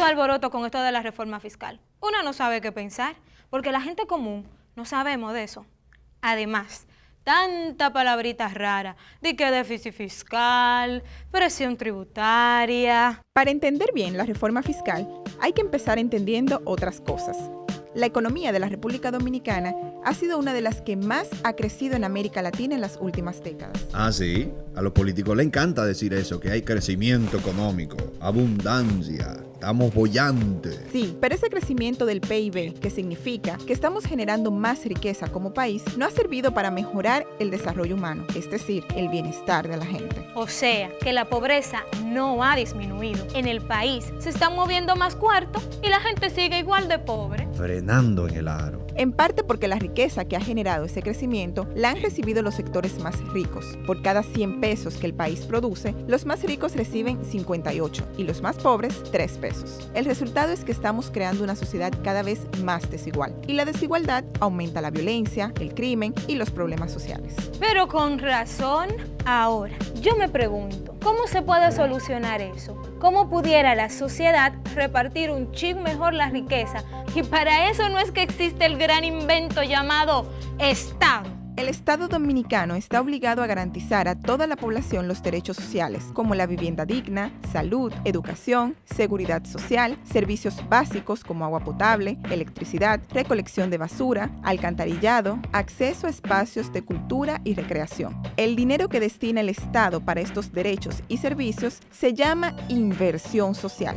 tanto alboroto con esto de la reforma fiscal? Uno no sabe qué pensar, porque la gente común no sabemos de eso. Además, tanta palabrita rara, de que déficit fiscal, presión tributaria. Para entender bien la reforma fiscal, hay que empezar entendiendo otras cosas. La economía de la República Dominicana ha sido una de las que más ha crecido en América Latina en las últimas décadas. Ah, sí. A los políticos les encanta decir eso, que hay crecimiento económico, abundancia, estamos bollantes. Sí, pero ese crecimiento del PIB, que significa que estamos generando más riqueza como país, no ha servido para mejorar el desarrollo humano, es decir, el bienestar de la gente. O sea, que la pobreza no ha disminuido. En el país se están moviendo más cuartos y la gente sigue igual de pobre. Frenando en el aro. En parte porque la riqueza que ha generado ese crecimiento la han recibido los sectores más ricos. Por cada 100 pesos que el país produce, los más ricos reciben 58 y los más pobres 3 pesos. El resultado es que estamos creando una sociedad cada vez más desigual y la desigualdad aumenta la violencia, el crimen y los problemas sociales. Pero con razón, ahora, yo me pregunto, ¿cómo se puede solucionar eso? ¿Cómo pudiera la sociedad repartir un chin mejor la riqueza? Y para eso no es que existe el gran invento llamado Estado. El Estado dominicano está obligado a garantizar a toda la población los derechos sociales, como la vivienda digna, salud, educación, seguridad social, servicios básicos como agua potable, electricidad, recolección de basura, alcantarillado, acceso a espacios de cultura y recreación. El dinero que destina el Estado para estos derechos y servicios se llama inversión social.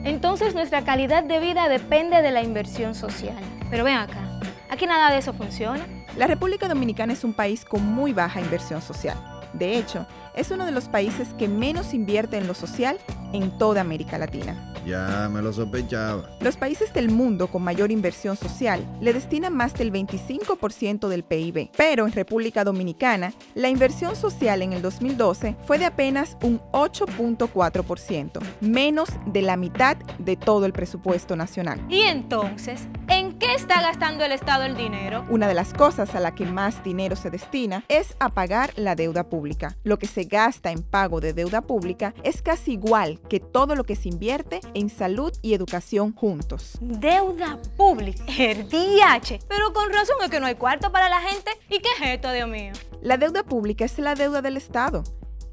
Entonces nuestra calidad de vida depende de la inversión social. Pero ven acá, aquí nada de eso funciona. La República Dominicana es un país con muy baja inversión social. De hecho, es uno de los países que menos invierte en lo social en toda América Latina. Ya me lo sospechaba. Los países del mundo con mayor inversión social le destinan más del 25% del PIB. Pero en República Dominicana, la inversión social en el 2012 fue de apenas un 8.4%, menos de la mitad de todo el presupuesto nacional. Y entonces, ¿en qué está gastando el Estado el dinero? Una de las cosas a la que más dinero se destina es a pagar la deuda pública. Lo que se gasta en pago de deuda pública es casi igual que todo lo que se invierte en salud y educación juntos. Deuda pública, el DH. Pero con razón es que no hay cuarto para la gente. ¿Y qué es esto, Dios mío? La deuda pública es la deuda del Estado.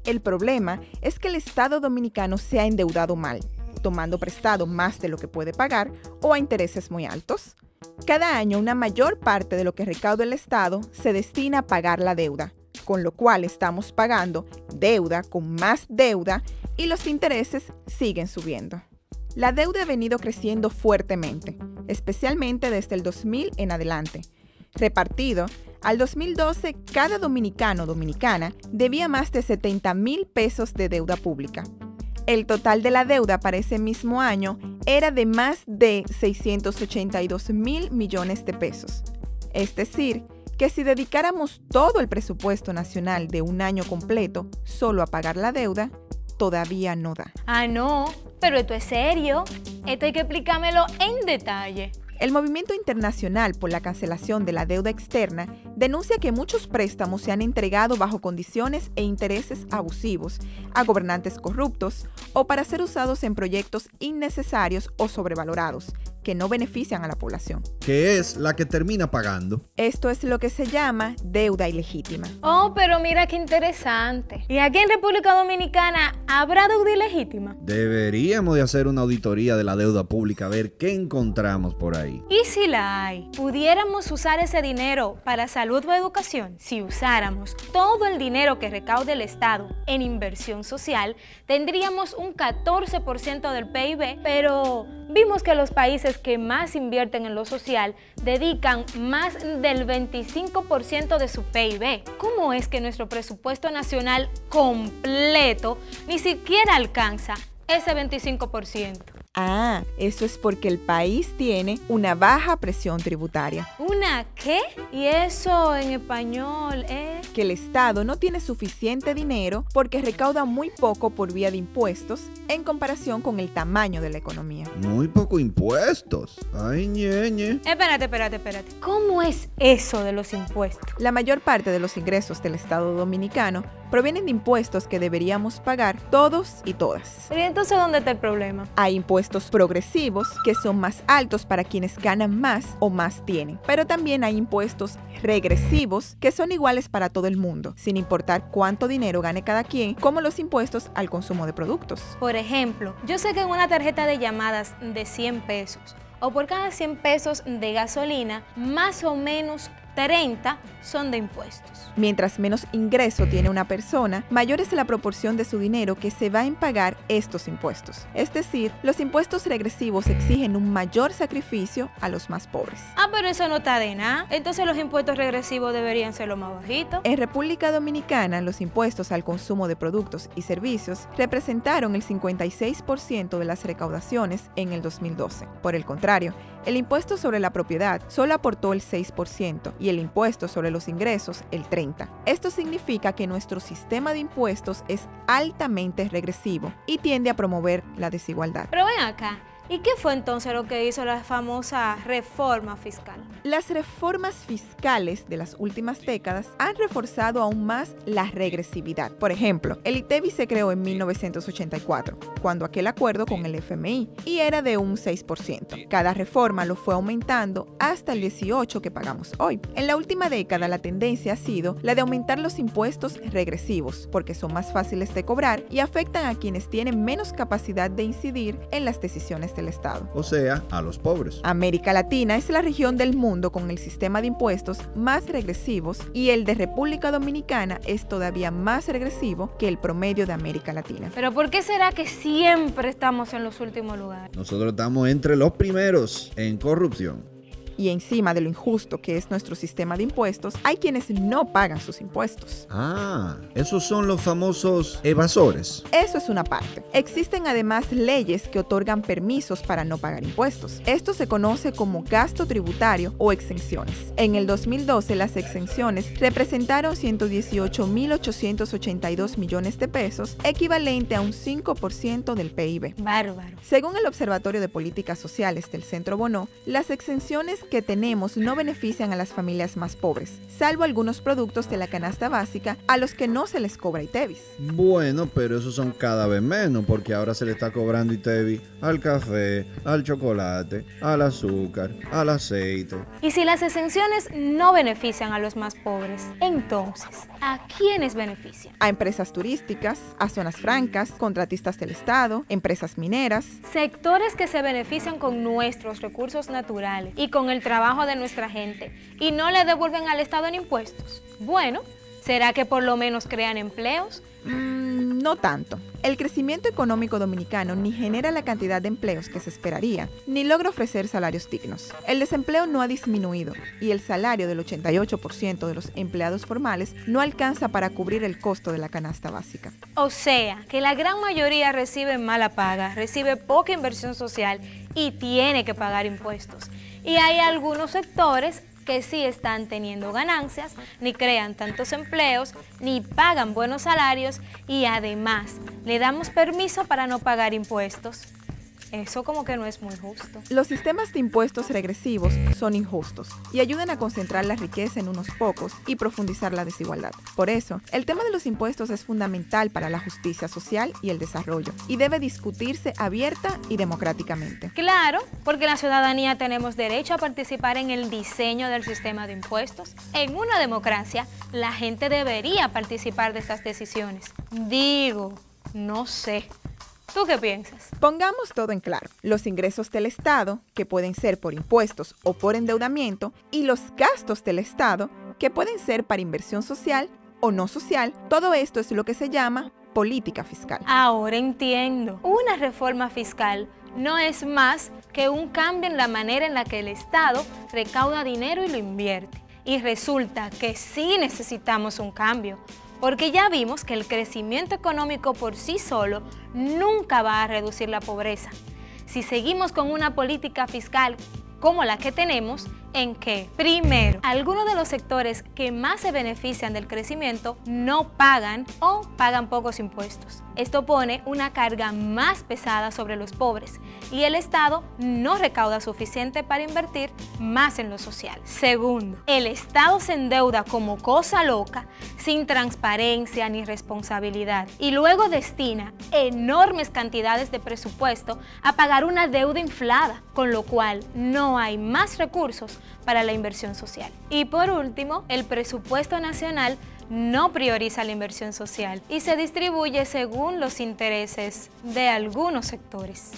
El problema es que el Estado dominicano se ha endeudado mal, tomando prestado más de lo que puede pagar o a intereses muy altos. Cada año una mayor parte de lo que recauda el Estado se destina a pagar la deuda, con lo cual estamos pagando deuda con más deuda y los intereses siguen subiendo. La deuda ha venido creciendo fuertemente, especialmente desde el 2000 en adelante. Repartido, al 2012 cada dominicano o dominicana debía más de 70,000 pesos de deuda pública. El total de la deuda para ese mismo año era de más de 682,000 millones de pesos. Es decir, que si dedicáramos todo el presupuesto nacional de un año completo solo a pagar la deuda, todavía no da. No, pero esto es serio. Esto hay que explicármelo en detalle. El Movimiento Internacional por la Cancelación de la Deuda Externa denuncia que muchos préstamos se han entregado bajo condiciones e intereses abusivos a gobernantes corruptos o para ser usados en proyectos innecesarios o sobrevalorados que no benefician a la población. Que es la que termina pagando. Esto es lo que se llama deuda ilegítima. Pero mira qué interesante. ¿Y aquí en República Dominicana habrá deuda ilegítima? Deberíamos de hacer una auditoría de la deuda pública, a ver qué encontramos por ahí. ¿Y si la hay? ¿Pudiéramos usar ese dinero para salud o educación? Si usáramos todo el dinero que recaude el Estado en inversión social, tendríamos un 14% del PIB, pero vimos que los países que más invierten en lo social dedican más del 25% de su PIB. ¿Cómo es que nuestro presupuesto nacional completo ni siquiera alcanza ese 25%? Eso es porque el país tiene una baja presión tributaria. ¿Una qué? ¿Y eso en español es? Que el Estado no tiene suficiente dinero porque recauda muy poco por vía de impuestos en comparación con el tamaño de la economía. Muy poco impuestos. Ay, ñeñe. Espérate. ¿Cómo es eso de los impuestos? La mayor parte de los ingresos del Estado dominicano provienen de impuestos que deberíamos pagar todos y todas. Pero ¿y entonces dónde está el problema? Hay impuestos progresivos que son más altos para quienes ganan más o más tienen, pero también hay impuestos regresivos que son iguales para todo el mundo, sin importar cuánto dinero gane cada quien, como los impuestos al consumo de productos. Por ejemplo, yo sé que en una tarjeta de llamadas de 100 pesos o por cada 100 pesos de gasolina, más o menos 30 son de impuestos. Mientras menos ingreso tiene una persona, mayor es la proporción de su dinero que se va en pagar estos impuestos. Es decir, los impuestos regresivos exigen un mayor sacrificio a los más pobres. Ah, pero eso no está de nada. Entonces los impuestos regresivos deberían ser los más bajitos. En República Dominicana, los impuestos al consumo de productos y servicios representaron el 56% de las recaudaciones en el 2012. Por el contrario, el impuesto sobre la propiedad solo aportó el 6% y el impuesto sobre los ingresos el 30%. Esto significa que nuestro sistema de impuestos es altamente regresivo y tiende a promover la desigualdad. Pero ven acá, ¿y qué fue entonces lo que hizo la famosa reforma fiscal? Las reformas fiscales de las últimas décadas han reforzado aún más la regresividad. Por ejemplo, el ITEVI se creó en 1984, cuando aquel acuerdo con el FMI, y era de un 6%. Cada reforma lo fue aumentando hasta el 18% que pagamos hoy. En la última década, la tendencia ha sido la de aumentar los impuestos regresivos, porque son más fáciles de cobrar y afectan a quienes tienen menos capacidad de incidir en las decisiones del Estado. O sea, a los pobres. América Latina es la región del mundo con el sistema de impuestos más regresivos y el de República Dominicana es todavía más regresivo que el promedio de América Latina. Pero ¿por qué será que siempre estamos en los últimos lugares? Nosotros estamos entre los primeros en corrupción. Y encima de lo injusto que es nuestro sistema de impuestos, hay quienes no pagan sus impuestos. Ah, esos son los famosos evasores. Eso es una parte. Existen además leyes que otorgan permisos para no pagar impuestos. Esto se conoce como gasto tributario o exenciones. En el 2012, las exenciones representaron 118.882 millones de pesos, equivalente a un 5% del PIB. Bárbaro. Según el Observatorio de Políticas Sociales del Centro Bonó, las exenciones que tenemos no benefician a las familias más pobres, salvo algunos productos de la canasta básica a los que no se les cobra ITEVIS. Bueno, pero esos son cada vez menos, porque ahora se le está cobrando ITEVIS al café, al chocolate, al azúcar, al aceite. Y si las exenciones no benefician a los más pobres, entonces, ¿a quiénes benefician? A empresas turísticas, a zonas francas, contratistas del Estado, empresas mineras. Sectores que se benefician con nuestros recursos naturales y con el trabajo de nuestra gente y no le devuelven al Estado en impuestos. Bueno, ¿será que por lo menos crean empleos? No tanto. El crecimiento económico dominicano ni genera la cantidad de empleos que se esperaría, ni logra ofrecer salarios dignos. El desempleo no ha disminuido y el salario del 88% de los empleados formales no alcanza para cubrir el costo de la canasta básica. O sea, que la gran mayoría recibe mala paga, recibe poca inversión social y tiene que pagar impuestos. Y hay algunos sectores que sí están teniendo ganancias, ni crean tantos empleos, ni pagan buenos salarios y además le damos permiso para no pagar impuestos. Eso como que no es muy justo. Los sistemas de impuestos regresivos son injustos y ayudan a concentrar la riqueza en unos pocos y profundizar la desigualdad. Por eso, el tema de los impuestos es fundamental para la justicia social y el desarrollo y debe discutirse abierta y democráticamente. Claro, porque la ciudadanía tenemos derecho a participar en el diseño del sistema de impuestos. En una democracia, la gente debería participar de estas decisiones. Digo, no sé. ¿Tú qué piensas? Pongamos todo en claro. Los ingresos del Estado, que pueden ser por impuestos o por endeudamiento, y los gastos del Estado, que pueden ser para inversión social o no social, todo esto es lo que se llama política fiscal. Ahora entiendo. Una reforma fiscal no es más que un cambio en la manera en la que el Estado recauda dinero y lo invierte. Y resulta que sí necesitamos un cambio. Porque ya vimos que el crecimiento económico por sí solo nunca va a reducir la pobreza. Si seguimos con una política fiscal como la que tenemos, en que, primero, algunos de los sectores que más se benefician del crecimiento no pagan o pagan pocos impuestos. Esto pone una carga más pesada sobre los pobres y el Estado no recauda suficiente para invertir más en lo social. Segundo, el Estado se endeuda como cosa loca, sin transparencia ni responsabilidad, y luego destina enormes cantidades de presupuesto a pagar una deuda inflada, con lo cual no hay más recursos para la inversión social. Y por último, el presupuesto nacional no prioriza la inversión social y se distribuye según los intereses de algunos sectores,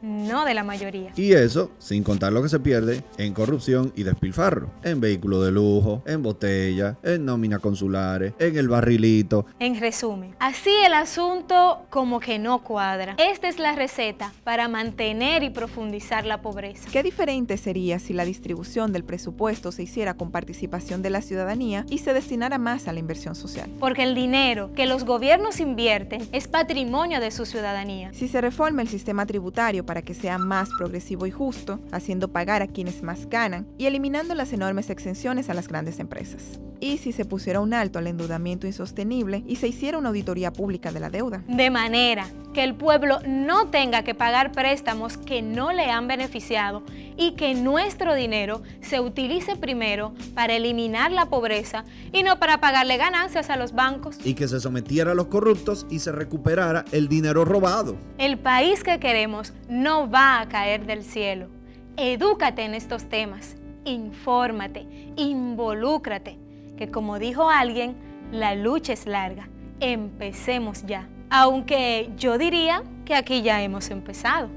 no de la mayoría. Y eso sin contar lo que se pierde en corrupción y despilfarro, en vehículos de lujo, en botellas, en nóminas consulares, en el barrilito. En resumen, así el asunto como que no cuadra. Esta es la receta para mantener y profundizar la pobreza. ¿Qué diferente sería si la distribución del presupuesto se hiciera con participación de la ciudadanía y se destinara más a la inversión social? Porque el dinero que los gobiernos invierten es patrimonio de su ciudadanía. Si se reforma el sistema tributario para que sea más progresivo y justo, haciendo pagar a quienes más ganan y eliminando las enormes exenciones a las grandes empresas. Y si se pusiera un alto al endeudamiento insostenible y se hiciera una auditoría pública de la deuda. De manera que el pueblo no tenga que pagar préstamos que no le han beneficiado y que nuestro dinero se utilice primero para eliminar la pobreza y no para pagarle ganancias a los bancos. Y que se sometiera a los corruptos y se recuperara el dinero robado. El país que queremos no va a caer del cielo. Edúcate en estos temas, infórmate, involúcrate, que como dijo alguien, la lucha es larga. Empecemos ya. Aunque yo diría que aquí ya hemos empezado.